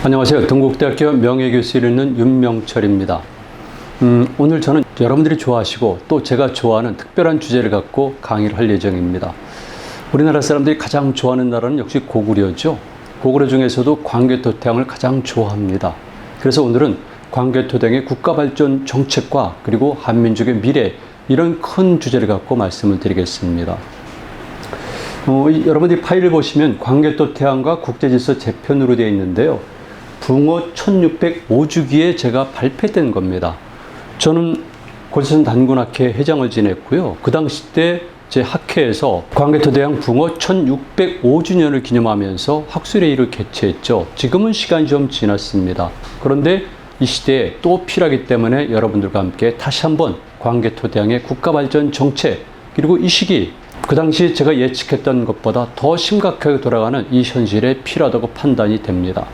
안녕하세요. 동국대학교 명예교수를 있는 윤명철입니다. 오늘 저는 여러분들이 좋아하시고 또 제가 좋아하는 특별한 주제를 갖고 강의를 할 예정입니다. 우리나라 사람들이 가장 좋아하는 나라는 역시 고구려죠. 고구려 중에서도 광개토대왕을 가장 좋아합니다. 그래서 오늘은 광개토대왕의 국가발전 정책과 그리고 한민족의 미래, 이런 큰 주제를 갖고 말씀을 드리겠습니다. 여러분들이 파일을 보시면 광개토대왕과 국제질서 재편으로 되어 있는데요. 붕어 1605주기에 제가 발표된 겁니다. 저는 고려선 단군학회 회장을 지냈고요. 그 당시 때 제 학회에서 광개토대왕 붕어 1605주년을 기념하면서 학술회의를 개최했죠. 지금은 시간이 좀 지났습니다. 그런데 이 시대에 또 필요하기 때문에 여러분들과 함께 다시 한번 광개토대왕의 국가발전 정책, 그리고 이 시기, 그 당시 제가 예측했던 것보다 더 심각하게 돌아가는 이 현실에 필요하다고 판단이 됩니다.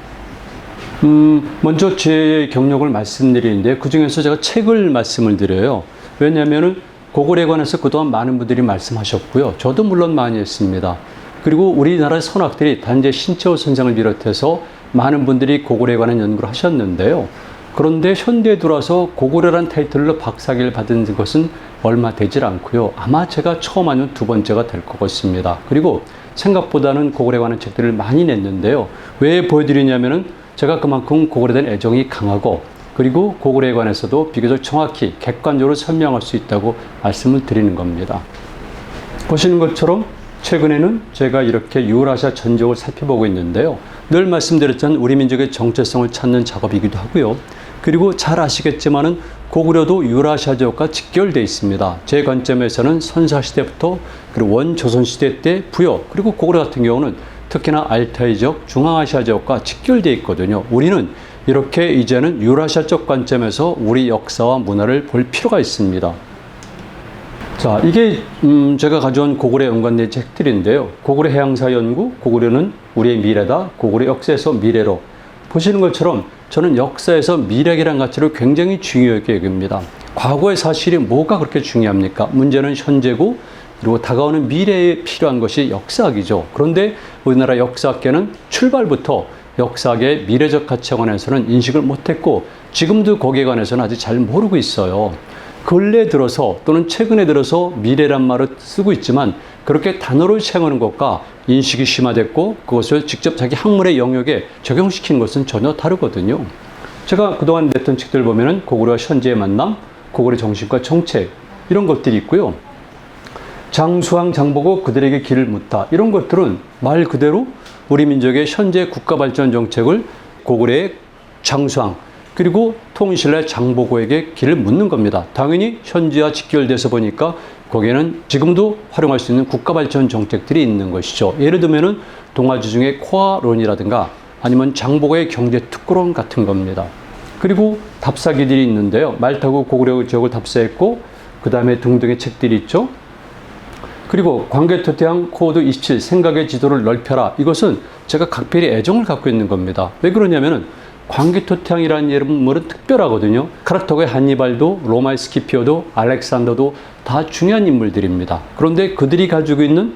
먼저 제 경력을 말씀드리는데 그 중에서 제가 책을 말씀을 드려요. 왜냐하면 고구려에 관해서 그동안 많은 분들이 말씀하셨고요. 저도 물론 많이 했습니다. 그리고 우리나라 선학들이 단재 신채호 선생을 비롯해서 많은 분들이 고구려에 관한 연구를 하셨는데요. 그런데 현대에 들어와서 고구려란 타이틀로 박사학위를 받은 것은 얼마 되질 않고요. 아마 제가 처음 하는 두 번째가 될 것 같습니다. 그리고 생각보다는 고구려에 관한 책들을 많이 냈는데요. 왜 보여드리냐면은 제가 그만큼 고구려에 대한 애정이 강하고, 그리고 고구려에 관해서도 비교적 정확히 객관적으로 설명할 수 있다고 말씀을 드리는 겁니다. 보시는 것처럼 최근에는 제가 이렇게 유라시아 전적을 살펴보고 있는데요. 늘 말씀드렸던 우리 민족의 정체성을 찾는 작업이기도 하고요. 그리고 잘 아시겠지만은 고구려도 유라시아족과 직결되어 있습니다. 제 관점에서는 선사시대부터 그리고 원조선시대 때 부여, 그리고 고구려 같은 경우는 특히나 알타이족, 중앙아시아족과 직결되어 있거든요. 우리는 이렇게 이제는 유라시아적 관점에서 우리 역사와 문화를 볼 필요가 있습니다. 자, 이게 제가 가져온 고구려 연관된 책들인데요. 고구려 해양사 연구, 고구려는 우리의 미래다, 고구려 역사에서 미래로. 보시는 것처럼 저는 역사에서 미래라는 가치를 굉장히 중요하게 여깁니다. 과거의 사실이 뭐가 그렇게 중요합니까? 문제는 현재고, 그리고 다가오는 미래에 필요한 것이 역사학이죠. 그런데 우리나라 역사학계는 출발부터 역사학의 미래적 가치에 관해서는 인식을 못했고, 지금도 거기에 관해서는 아직 잘 모르고 있어요. 근래 들어서 또는 최근에 들어서 미래란 말을 쓰고 있지만 그렇게 단어를 사용하는 것과 인식이 심화됐고 그것을 직접 자기 학문의 영역에 적용시키는 것은 전혀 다르거든요. 제가 그동안 냈던 책들 보면은 고구려와 현재의 만남, 고구려 정신과 정책, 이런 것들이 있고요. 장수왕 장보고 그들에게 길을 묻다, 이런 것들은 말 그대로 우리 민족의 현재 국가발전 정책을 고구려의 장수왕 그리고 통일신라의 장보고에게 길을 묻는 겁니다. 당연히 현지와 직결돼서 보니까 거기에는 지금도 활용할 수 있는 국가발전 정책들이 있는 것이죠. 예를 들면은 동아주 중에 코아론이라든가 아니면 장보고의 경제특구론 같은 겁니다. 그리고 답사기들이 있는데요. 말 타고 고구려 지역을 답사했고, 그 다음에 등등의 책들이 있죠. 그리고 광개토대왕 코드 27 생각의 지도를 넓혀라, 이것은 제가 각별히 애정을 갖고 있는 겁니다. 왜 그러냐면은 광개토대왕이라는 인물은 특별하거든요. 카르타고의 한니발도, 로마의 스키피오도, 알렉산더도 다 중요한 인물들입니다. 그런데 그들이 가지고 있는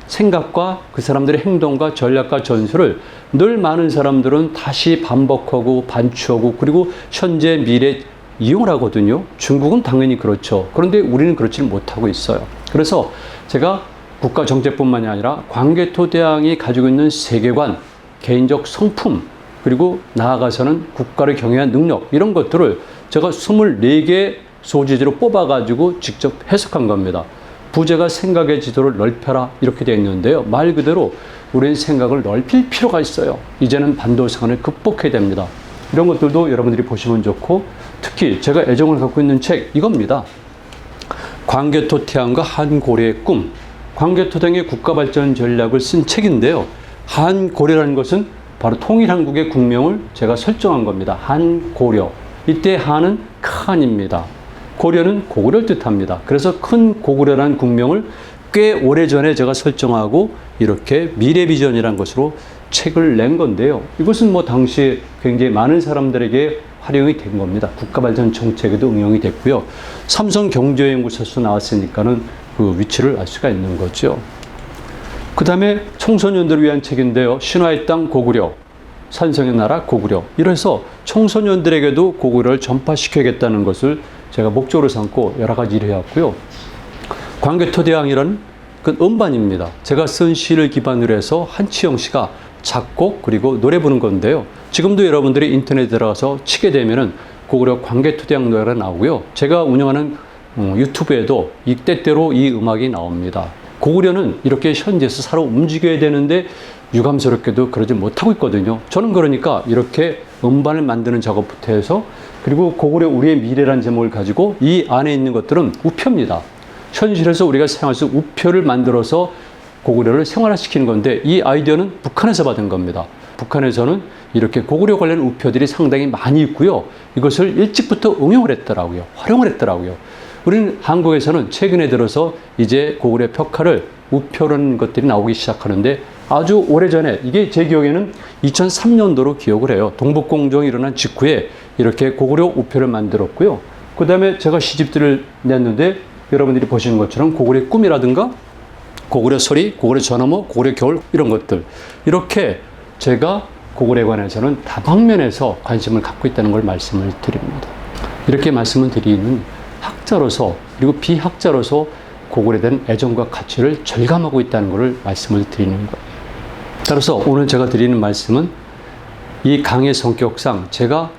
생각과 그 사람들의 행동과 전략과 전술을 늘 많은 사람들은 다시 반복하고 반추하고 그리고 현재 미래 이용을 하거든요. 중국은 당연히 그렇죠. 그런데 우리는 그렇지는 못하고 있어요. 그래서 제가 국가 정책뿐만이 아니라 광개토대왕이 가지고 있는 세계관, 개인적 성품, 그리고 나아가서는 국가를 경영한 능력, 이런 것들을 제가 24개 소지지로 뽑아가지고 직접 해석한 겁니다. 부제가 생각의 지도를 넓혀라, 이렇게 되어 있는데요. 말 그대로 우리는 생각을 넓힐 필요가 있어요. 이제는 반도성을 극복해야 됩니다. 이런 것들도 여러분들이 보시면 좋고, 특히 제가 애정을 갖고 있는 책, 이겁니다. 광개토대왕과 한고려의 꿈. 광개토대왕의 국가발전 전략을 쓴 책인데요. 한고려라는 것은 바로 통일한국의 국명을 제가 설정한 겁니다. 한고려. 이때 한은 큰입니다. 고려는 고구려를 뜻합니다. 그래서 큰 고구려라는 국명을 꽤 오래전에 제가 설정하고 이렇게 미래비전이라는 것으로 책을 낸 건데요. 이것은 뭐 당시에 굉장히 많은 사람들에게 활용이 된 겁니다. 국가발전 정책에도 응용이 됐고요. 삼성경제연구소에서 나왔으니까는 그 위치를 알 수가 있는 거죠. 그 다음에 청소년들을 위한 책인데요. 신화의 땅 고구려. 산성의 나라 고구려. 이래서 청소년들에게도 고구려를 전파시켜야겠다는 것을 제가 목적으로 삼고 여러 가지 일을 해왔고요. 광개토대왕이라는 그 음반입니다. 제가 쓴 시를 기반으로 해서 한치영 씨가 작곡 그리고 노래 부른 건데요. 지금도 여러분들이 인터넷에 들어가서 치게 되면은 고구려 광개토대왕 노래가 나오고요. 제가 운영하는 유튜브에도 이때때로 이 음악이 나옵니다. 고구려는 이렇게 현지에서 살아 움직여야 되는데 유감스럽게도 그러지 못하고 있거든요. 저는 그러니까 이렇게 음반을 만드는 작업부터 해서 그리고 고구려 우리의 미래라는 제목을 가지고 이 안에 있는 것들은 우표입니다. 현실에서 우리가 사용할 수 있는 우표를 만들어서 고구려를 생활화시키는 건데 이 아이디어는 북한에서 받은 겁니다. 북한에서는 이렇게 고구려 관련 우표들이 상당히 많이 있고요. 이것을 일찍부터 응용을 했더라고요. 활용을 했더라고요. 우리는 한국에서는 최근에 들어서 이제 고구려 벽화를 우표라는 것들이 나오기 시작하는데 아주 오래전에 이게 제 기억에는 2003년도로 기억을 해요. 동북공정이 일어난 직후에 이렇게 고구려 우표를 만들었고요. 그 다음에 제가 시집들을 냈는데 여러분들이 보시는 것처럼 고구려의 꿈이라든가 고구려 소리, 고구려 전어모, 고구려 겨울 이런 것들 이렇게 제가 고구려에 관해서는 다방면에서 관심을 갖고 있다는 걸 말씀을 드립니다. 이렇게 말씀을 드리는 학자로서 그리고 비학자로서 고구려에 대한 애정과 가치를 절감하고 있다는 것을 말씀을 드리는 거예요. 따라서 오늘 제가 드리는 말씀은 이 강의 성격상 제가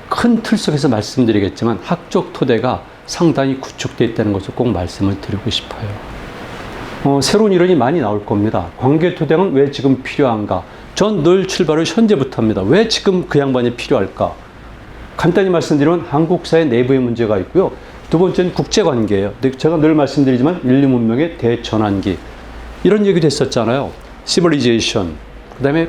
큰 틀 속에서 말씀드리겠지만 학적 토대가 상당히 구축되어 있다는 것을 꼭 말씀을 드리고 싶어요. 새로운 이론이 많이 나올 겁니다. 광개토대왕은 왜 지금 필요한가? 전 늘 출발을 현재부터 합니다. 왜 지금 그 양반이 필요할까? 간단히 말씀드리면 한국사의 내부의 문제가 있고요. 두 번째는 국제관계예요. 제가 늘 말씀드리지만 인류 문명의 대전환기 이런 얘기도 했었잖아요. 시벌리제이션, 그 다음에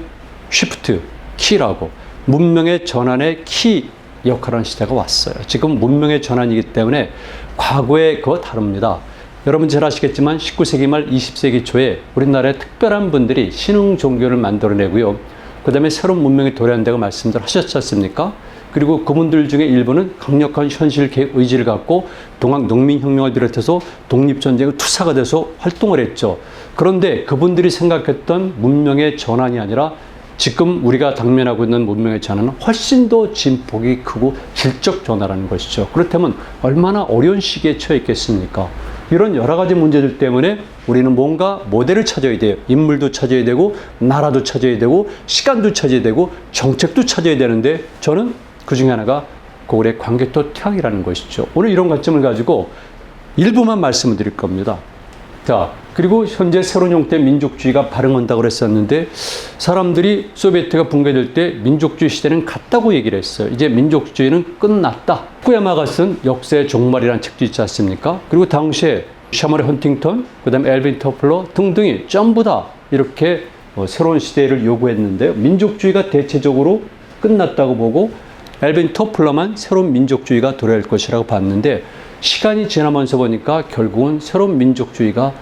쉬프트, 키라고 문명의 전환의 키 역할하는 시대가 왔어요. 지금 문명의 전환이기 때문에 과거에 그거 다릅니다. 여러분 잘 아시겠지만 19세기 말 20세기 초에 우리나라에 특별한 분들이 신흥 종교를 만들어내고요. 그 다음에 새로운 문명이 도래한다고 말씀들 하셨지 않습니까? 그리고 그분들 중에 일부는 강력한 현실 계획 의지를 갖고 동학 농민혁명을 비롯해서 독립전쟁의 투사가 돼서 활동을 했죠. 그런데 그분들이 생각했던 문명의 전환이 아니라 지금 우리가 당면하고 있는 문명의 전환은 훨씬 더 진폭이 크고 질적 전환라는 것이죠. 그렇다면 얼마나 어려운 시기에 처해 있겠습니까? 이런 여러 가지 문제들 때문에 우리는 뭔가 모델을 찾아야 돼요. 인물도 찾아야 되고 나라도 찾아야 되고 시간도 찾아야 되고 정책도 찾아야 되는데 저는 그 중에 하나가 고구려의 광개토대왕이라는 것이죠. 오늘 이런 관점을 가지고 일부만 말씀을 드릴 겁니다. 자, 그리고 현재 새로운 형태의 민족주의가 발흥한다고 그랬었는데 사람들이 소비에트가 붕괴될 때 민족주의 시대는 갔다고 얘기를 했어요. 이제 민족주의는 끝났다. 후쿠야마가 쓴 역사의 종말이라는 책도 있지 않습니까? 그리고 당시에 샤머리 헌팅턴, 그 다음에 엘빈 토플러 등등이 전부 다 이렇게 새로운 시대를 요구했는데요. 민족주의가 대체적으로 끝났다고 보고 엘빈 토플러만 새로운 민족주의가 도래할 것이라고 봤는데 시간이 지나면서 보니까 결국은 새로운 민족주의가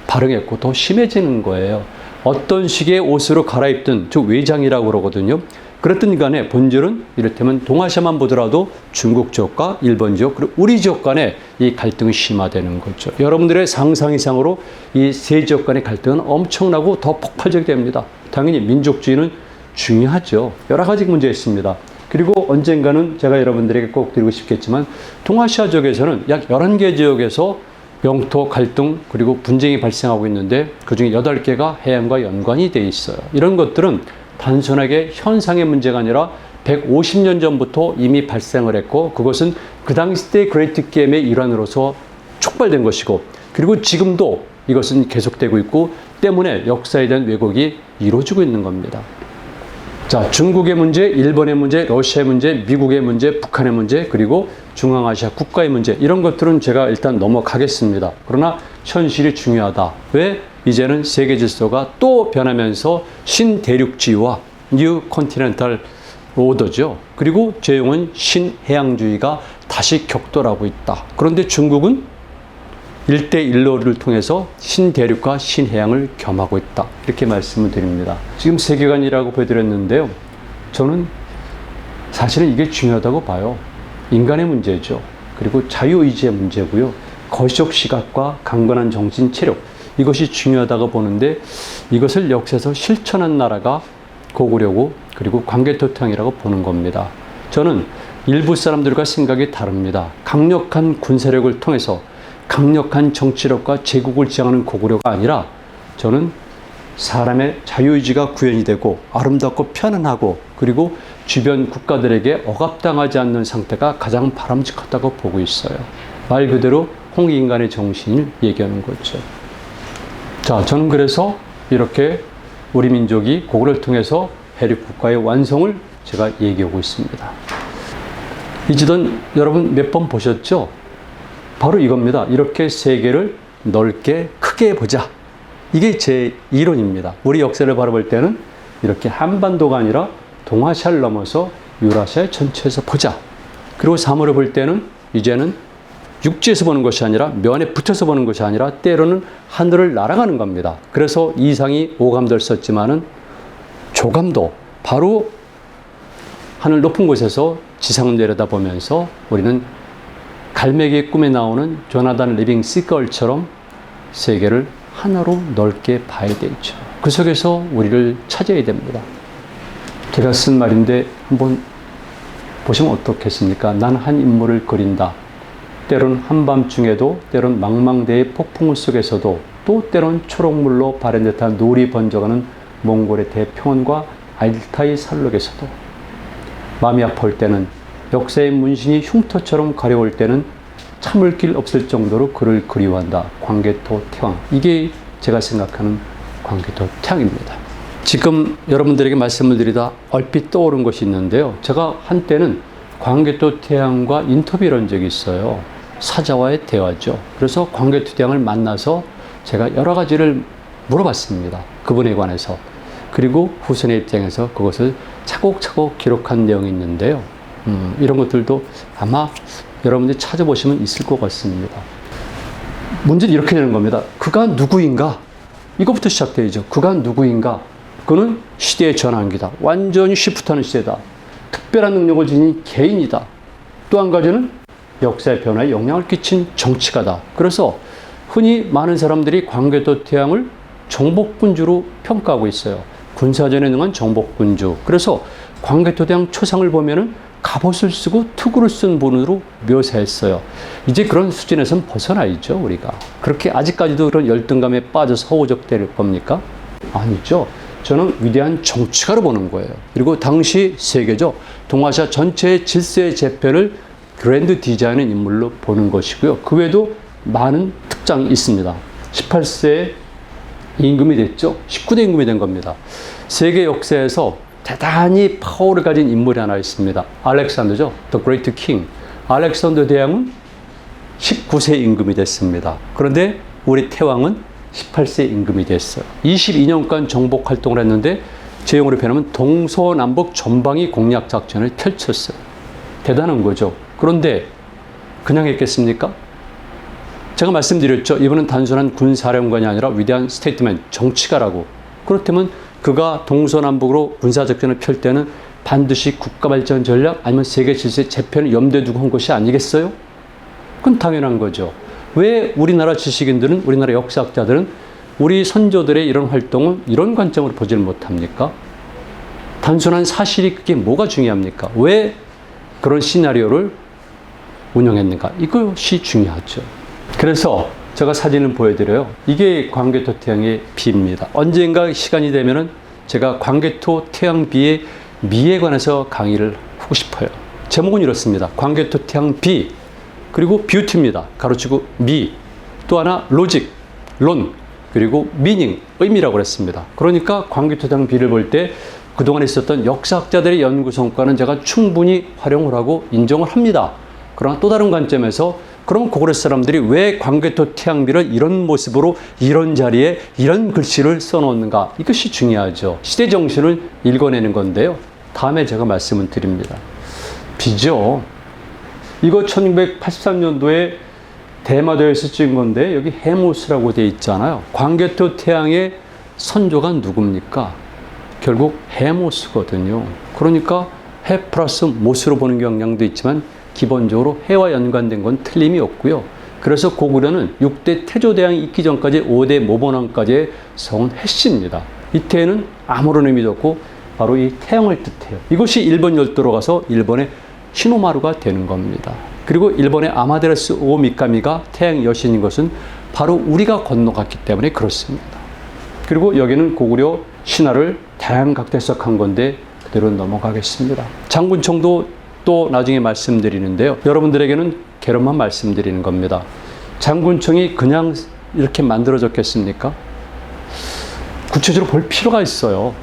발흥했고 더 심해지는 거예요. 어떤 식의 옷으로 갈아입든 즉 외장이라고 그러거든요. 그랬든 간에 본질은 이를테면 동아시아만 보더라도 중국 지역과 일본 지역 그리고 우리 지역 간에 이 갈등이 심화되는 거죠. 여러분들의 상상 이상으로 이 세 지역 간의 갈등은 엄청나고 더 폭발적이 됩니다. 당연히 민족주의는 중요하죠. 여러 가지 문제가 있습니다. 그리고 언젠가는 제가 여러분들에게 꼭 드리고 싶겠지만 동아시아 지역에서는 약 11개 지역에서 영토 갈등 그리고 분쟁이 발생하고 있는데 그중에 8개가 해양과 연관이 돼 있어요. 이런 것들은 단순하게 현상의 문제가 아니라 150년 전부터 이미 발생을 했고 그것은 그 당시 때 그레이트 게임의 일환으로서 촉발된 것이고 그리고 지금도 이것은 계속되고 있고 때문에 역사에 대한 왜곡이 이루어지고 있는 겁니다. 자, 중국의 문제, 일본의 문제, 러시아의 문제, 미국의 문제, 북한의 문제, 그리고 중앙아시아 국가의 문제 이런 것들은 제가 일단 넘어가겠습니다. 그러나 현실이 중요하다. 왜? 이제는 세계 질서가 또 변하면서 신대륙주의와 뉴 컨티넨탈 오더죠. 그리고 제용은 신해양주의가 다시 격돌하고 있다. 그런데 중국은 1대1로를 통해서 신대륙과 신해양을 겸하고 있다. 이렇게 말씀을 드립니다. 지금 세계관이라고 보여드렸는데요. 저는 사실은 이게 중요하다고 봐요. 인간의 문제죠. 그리고 자유의지의 문제고요. 거시적 시각과 강건한 정신 체력 이것이 중요하다고 보는데 이것을 역사에서 실천한 나라가 고구려고 그리고 광개토태양이라고 보는 겁니다. 저는 일부 사람들과 생각이 다릅니다. 강력한 군사력을 통해서 강력한 정치력과 제국을 지향하는 고구려가 아니라 저는 사람의 자유의지가 구현이 되고 아름답고 편안하고 그리고 주변 국가들에게 억압당하지 않는 상태가 가장 바람직하다고 보고 있어요. 말 그대로 홍익인간의 정신을 얘기하는 거죠. 자, 저는 그래서 이렇게 우리 민족이 고구려를 통해서 대륙국가의 완성을 제가 얘기하고 있습니다. 이 지도는 여러분 몇 번 보셨죠? 바로 이겁니다. 이렇게 세계를 넓게 크게 보자. 이게 제 이론입니다. 우리 역사를 바라볼 때는 이렇게 한반도가 아니라 동아시아를 넘어서 유라시아 전체에서 보자. 그리고 사물을 볼 때는 이제는 육지에서 보는 것이 아니라 면에 붙어서 보는 것이 아니라 때로는 하늘을 날아가는 겁니다. 그래서 이상이 오감도를 썼지만은 조감도, 바로 하늘 높은 곳에서 지상을 내려다보면서 우리는 갈매기의 꿈에 나오는 조나단 리빙 시걸처럼 세계를 하나로 넓게 봐야 되죠. 그 속에서 우리를 찾아야 됩니다. 제가 쓴 말인데 한번 보시면 어떻겠습니까? 난 한 인물을 그린다. 때론 한밤중에도, 때론 망망대해 폭풍 속에서도, 또 때론 초록물로 바랜 듯한 노을이 번져가는 몽골의 대평원과 알타이 산록에서도, 마음이 아플 때는, 역사의 문신이 흉터처럼 가려울 때는 참을 길 없을 정도로 그를 그리워한다. 광개토 태왕. 이게 제가 생각하는 광개토 태왕입니다. 지금 여러분들에게 말씀을 드리다 얼핏 떠오른 것이 있는데요. 제가 한때는 광개토 태왕과 인터뷰를 한 적이 있어요. 사자와의 대화죠. 그래서 광개토 태왕을 만나서 제가 여러 가지를 물어봤습니다. 그분에 관해서. 그리고 후손의 입장에서 그것을 차곡차곡 기록한 내용이 있는데요. 이런 것들도 아마 여러분들이 찾아보시면 있을 것 같습니다. 문제는 이렇게 되는 겁니다. 그가 누구인가? 이것부터 시작되죠. 그가 누구인가? 그는 시대의 전환기다. 완전히 시프트하는 시대다. 특별한 능력을 지닌 개인이다. 또 한 가지는 역사의 변화에 영향을 끼친 정치가다. 그래서 흔히 많은 사람들이 광개토 태왕을 정복군주로 평가하고 있어요. 군사전에 능한 정복군주. 그래서 광개토 태왕 초상을 보면은 갑옷을 쓰고 투구를 쓴 분으로 묘사했어요. 이제 그런 수준에선 벗어나 있죠, 우리가. 그렇게 아직까지도 그런 열등감에 빠져서 허우적될 겁니까? 아니죠. 저는 위대한 정치가로 보는 거예요. 그리고 당시 세계적 동아시아 전체의 질서의 재편을 그랜드 디자인의 인물로 보는 것이고요. 그 외에도 많은 특장이 있습니다. 18세에 임금이 됐죠. 19대 임금이 된 겁니다. 세계 역사에서 대단히 파워를 가진 인물이 하나 있습니다. 알렉산더죠. The Great King. 알렉산더 대왕은 19세 임금이 됐습니다. 그런데 우리 태왕은 18세 임금이 됐어요. 22년간 정복 활동을 했는데 제 용어로 표현하면 동서남북 전방위 공략 작전을 펼쳤어요. 대단한 거죠. 그런데 그냥 했겠습니까? 제가 말씀드렸죠. 이분은 단순한 군사령관이 아니라 위대한 스테이트맨, 정치가라고. 그렇다면 그가 동서남북으로 군사작전을 펼 때는 반드시 국가발전 전략 아니면 세계 질서의 재편을 염두에 두고 한 것이 아니겠어요? 그건 당연한 거죠. 왜 우리나라 지식인들은, 우리나라 역사학자들은 우리 선조들의 이런 활동을 이런 관점으로 보지를 못합니까? 단순한 사실이 그게 뭐가 중요합니까? 왜 그런 시나리오를 운영했는가? 이것이 중요하죠. 그래서 제가 사진을 보여드려요. 이게 광개토 태양의 비입니다. 언젠가 시간이 되면은 제가 광개토 태양 비의 미에 관해서 강의를 하고 싶어요. 제목은 이렇습니다. 광개토 태양 비, 그리고 뷰티입니다. 가로치고 미, 또 하나 로직, 론, 그리고 미닝, 의미라고 그랬습니다. 그러니까 광개토 태양 비를 볼 때 그동안 있었던 역사학자들의 연구 성과는 제가 충분히 활용을 하고 인정을 합니다. 그러나 또 다른 관점에서 그럼 고구려 사람들이 왜 광개토 태양비를 이런 모습으로 이런 자리에 이런 글씨를 써놓는가? 이것이 중요하죠. 시대 정신을 읽어내는 건데요. 다음에 제가 말씀을 드립니다. 비죠. 이거 1983년도에 대마도에서 찍은 건데 여기 해모스라고 되어 있잖아요. 광개토 태양의 선조가 누굽니까? 결국 해모스거든요. 그러니까 해 플러스 못으로 보는 경향도 있지만 기본적으로 해와 연관된 건 틀림이 없고요. 그래서 고구려는 6대 태조대왕이 있기 전까지 5대 모본왕까지의 성은 해씨입니다. 이태에는 아무런 의미도 없고 바로 이 태양을 뜻해요. 이것이 일본 열도로 가서 일본의 시노마루가 되는 겁니다. 그리고 일본의 아마테라스 오 미카미가 태양 여신인 것은 바로 우리가 건너갔기 때문에 그렇습니다. 그리고 여기는 고구려 신화를 다양각도 해석한 건데 그대로 넘어가겠습니다. 장군총도 또 나중에 말씀드리는데요. 여러분들에게는 개론만 말씀드리는 겁니다. 장군총이 그냥 이렇게 만들어졌겠습니까? 구체적으로 볼 필요가 있어요.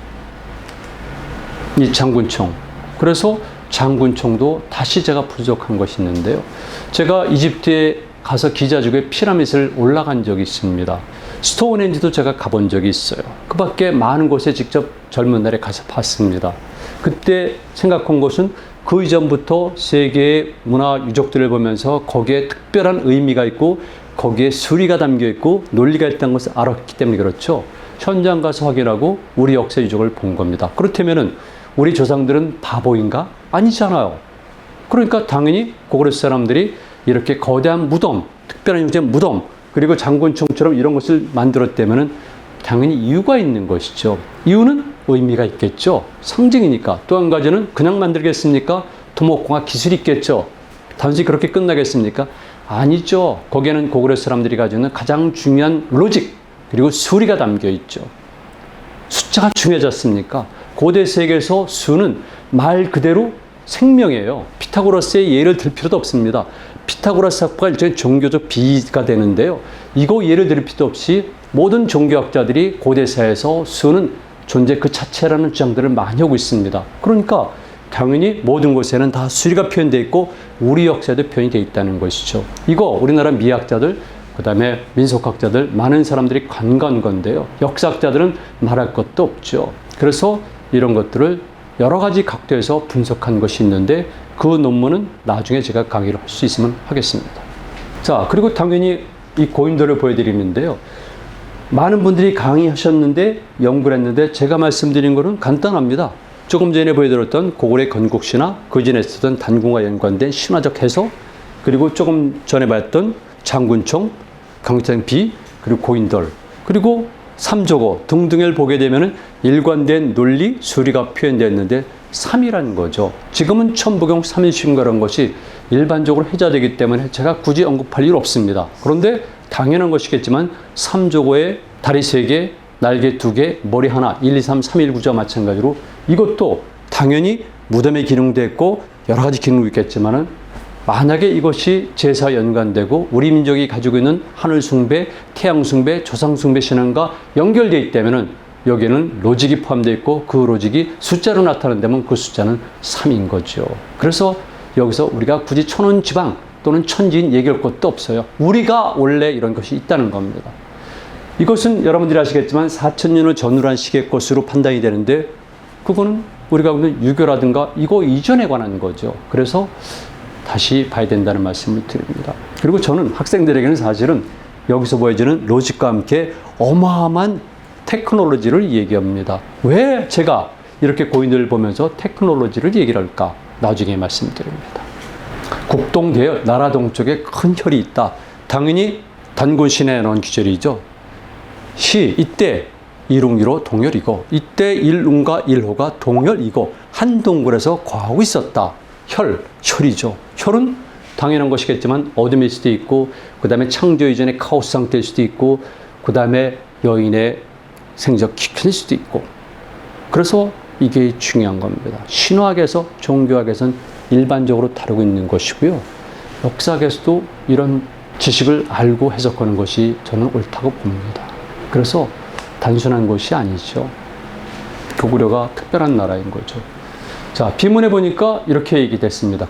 이 장군총. 그래서 장군총도 다시 제가 분석한 것이 있는데요. 제가 이집트에 가서 기자족의 피라밋을 올라간 적이 있습니다. 스톤헨지도 제가 가본 적이 있어요. 그 밖에 많은 곳에 직접 젊은 날에 가서 봤습니다. 그때 생각한 것은 그 이전부터 세계의 문화 유적들을 보면서 거기에 특별한 의미가 있고 거기에 수리가 담겨 있고 논리가 있다는 것을 알았기 때문에 그렇죠. 현장 가서 확인하고 우리 역사 유적을 본 겁니다. 그렇다면은 우리 조상들은 바보인가? 아니잖아요. 그러니까 당연히 고구려 사람들이 이렇게 거대한 무덤, 특별한 형태의 무덤, 그리고 장군총처럼 이런 것을 만들었다면은 당연히 이유가 있는 것이죠. 이유는 의미가 있겠죠. 상징이니까. 또 한 가지는 그냥 만들겠습니까? 토목공학 기술이 있겠죠. 단순히 그렇게 끝나겠습니까? 아니죠. 거기에는 고구려 사람들이 가지고 있는 가장 중요한 로직, 그리고 수리가 담겨 있죠. 숫자가 중요하지 않습니까? 고대 세계에서 수는 말 그대로 생명이에요. 피타고라스의 예를 들 필요도 없습니다. 피타고라스 학파가 일종의 종교적 비가 되는데요. 이거 예를 들 필요도 없이 모든 종교학자들이 고대사에서 수는 존재 그 자체라는 주장들을 많이 하고 있습니다. 그러니까 당연히 모든 곳에는 다 수리가 표현되어 있고 우리 역사에도 표현이 되어 있다는 것이죠. 이거 우리나라 미학자들, 그 다음에 민속학자들, 많은 사람들이 간과한 건데요. 역사학자들은 말할 것도 없죠. 그래서 이런 것들을 여러 가지 각도에서 분석한 것이 있는데 그 논문은 나중에 제가 강의를 할 수 있으면 하겠습니다. 자, 그리고 당연히 이 고인돌을 보여드리는데요. 많은 분들이 강의하셨는데 연구를 했는데 제가 말씀드린 것은 간단합니다. 조금 전에 보여드렸던 고구려 건국신화, 그 전에 쓰던 단궁과 연관된 신화적 해석, 그리고 조금 전에 봤던 장군총, 강창비, 그리고 고인돌, 그리고 삼조고 등등을 보게 되면 일관된 논리, 수리가 표현되었는데 3이라는 거죠. 지금은 천부경 3인신가라는 것이 일반적으로 회자되기 때문에 제가 굳이 언급할 일 없습니다. 그런데 당연한 것이겠지만 삼조고의 다리 3개, 날개 2개, 머리 하나, 1, 2, 3, 3, 1 구조와 마찬가지로 이것도 당연히 무덤에 기능도 있고 여러 가지 기능이 있겠지만은 만약에 이것이 제사와 연관되고 우리 민족이 가지고 있는 하늘 숭배, 태양 숭배, 조상 숭배 신앙과 연결되어 있다면은 여기에는 로직이 포함되어 있고 그 로직이 숫자로 나타난다면 그 숫자는 3인 거죠. 그래서 여기서 우리가 굳이 천원지방 또는 천지인 얘기할 것도 없어요. 우리가 원래 이런 것이 있다는 겁니다. 이것은 여러분들이 아시겠지만 4,000년을 전후로 한 시기의 것으로 판단이 되는데 그거는 우리가 보는 유교라든가 이거 이전에 관한 거죠. 그래서 다시 봐야 된다는 말씀을 드립니다. 그리고 저는 학생들에게는 사실은 여기서 보여지는 로직과 함께 어마어마한 테크놀로지를 얘기합니다. 왜 제가 이렇게 고인들을 보면서 테크놀로지를 얘기를 할까? 나중에 말씀드립니다. 국동대여, 나라 동쪽에 큰 혈이 있다. 당연히 단군신에 나온 기절이죠. 시, 이때 일웅이로 동혈이고 이때 일웅과 일호가 동혈이고 한 동굴에서 과하고 있었다. 혈이죠. 혈은 당연한 것이겠지만 어둠일 수도 있고 그 다음에 창조 이전의 카오스 상태일 수도 있고 그 다음에 여인의 생적 키큰일 수도 있고 그래서 이게 중요한 겁니다. 신화학에서 종교학에서는 일반적으로 다루고 있는 것이고요. 역사학에서도 이런 지식을 알고 해석하는 것이 저는 옳다고 봅니다. 그래서 단순한 것이 아니죠. 고구려가 특별한 나라인 거죠. 자, 비문에 보니까 이렇게 얘기됐습니다.